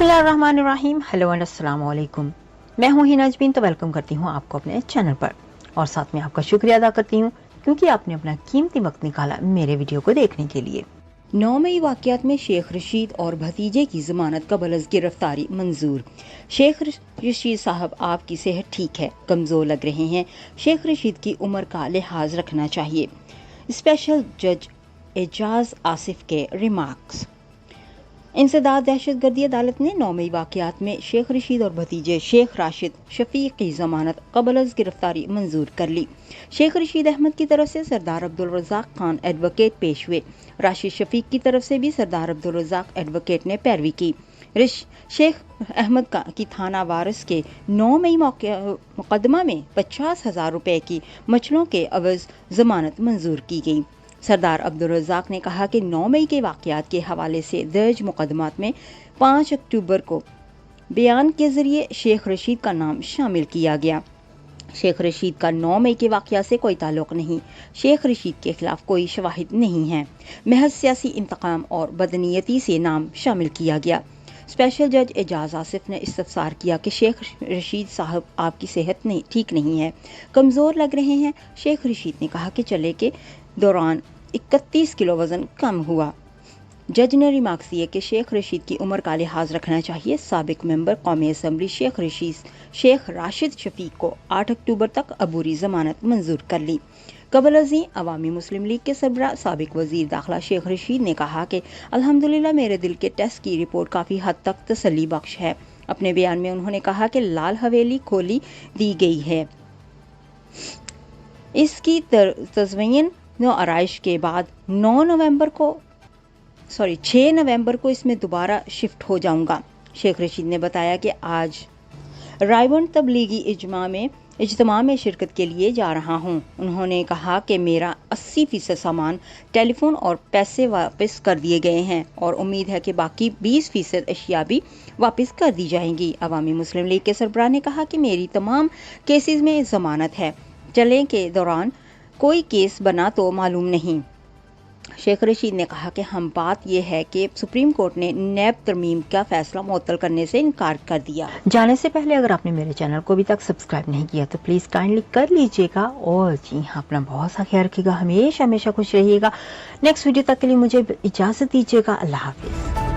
बिस्मिल्लाहिर्रहमानिर्रहीम। Hello and अस्सलाम वालेकुम। मैं हूँ हिना अजमीन, तो वेलकम करती हूँ आपको अपने चैनल पर और साथ में आपका शुक्रिया अदा करती हूँ क्योंकि आपने अपना कीमती वक्त निकाला मेरे वीडियो को देखने के लिए। 9 मई वाक़यात में शेख रशीद और भतीजे की जमानत कबल अज़ गिरफ्तारी मंजूर। शेख रशीद साहब, आपकी सेहत ठीक है, कमज़ोर लग रहे हैं। शेख रशीद की उम्र का लिहाज रखना चाहिए। स्पेशल जज एजाज आसिफ के रिमार्क्स। इंसदाद दहशतगर्दी अदालत ने 9 मई वाक़यात में शेख रशीद और भतीजे शेख राशिद शफीक की जमानत कबल अज़ गिरफ्तारी मंजूर कर ली। शेख रशीद अहमद की तरफ से सरदार अब्दुल रज़ाक खान एडवोकेट पेश हुए। राशिद शफीक की तरफ से भी सरदार अब्दुल रज़ाक एडवोकेट ने पैरवी की। शेख अहमद की थाना वारिस के 9 मई मुकदमा में 50,000 रुपए की मछलों के अवज़ जमानत मंजूर की गई। सरदार अब्दुल रज़ाक ने कहा कि 9 मई के वाक़यात के हवाले से दर्ज मुकदमात में 5 अक्टूबर को बयान के ज़रिए शेख रशीद का नाम शामिल किया गया। शेख रशीद का 9 मई के वाक़या से कोई ताल्लुक़ नहीं। शेख रशीद के खिलाफ कोई शवाहिद नहीं है। महज सियासी इंतकाम और बदनीयती से नाम शामिल किया गया। स्पेशल जज एजाज आसिफ ने इस्तफसार किया कि शेख रशीद साहब, आपकी सेहत ठीक नहीं है, कमज़ोर लग रहे हैं। शेख रशीद ने कहा कि चले के दौरान 31 किलो वज़न कम हुआ। जज ने रिमार्क्स दिए कि शेख रशीद की उम्र का लिहाज रखना चाहिए। साबिक मेंबर कौमी असम्बली शेख राशिद शफीक को 8 अक्टूबर तक अबूरी जमानत मंजूर कर ली। कबल अज़ीं अवामी मुस्लिम लीग के सरबराह साबिक वज़ीर दाखिला शेख रशीद ने कहा कि अल्हम्दुलिल्लाह मेरे दिल के टेस्ट की रिपोर्ट काफ़ी हद तक तसल्ली बख्श है। अपने बयान में उन्होंने कहा कि लाल हवेली खोली दी गई है। इसकी तज़वीन आराइश के बाद 6 नवंबर को इसमें दोबारा शिफ्ट हो जाऊंगा। शेख रशीद ने बताया कि आज रायबंद तबलीगी इज्तिमा में शिरकत के लिए जा रहा हूं। उन्होंने कहा कि मेरा 80% सामान, टेलीफोन और पैसे वापस कर दिए गए हैं और उम्मीद है कि बाकी 20% अशिया भी वापस कर दी जाएंगी। अवामी मुस्लिम लीग के सरबराह ने कहा कि मेरी तमाम केसेस में जमानत है। चले के दौरान कोई केस बना तो मालूम नहीं। शेख रशीद ने कहा कि हम बात यह है कि सुप्रीम कोर्ट ने नैब तरमीम का फैसला मुअत्तल करने से इनकार कर दिया। जाने से पहले अगर आपने मेरे चैनल को अभी तक सब्सक्राइब नहीं किया तो प्लीज काइंडली कर लीजिएगा और जी हाँ, अपना बहुत सा ख्याल रखिएगा। हमेशा खुश रहिएगा। नेक्स्ट वीडियो तक के लिए मुझे इजाजत दीजिएगा। अल्लाह हाफिज।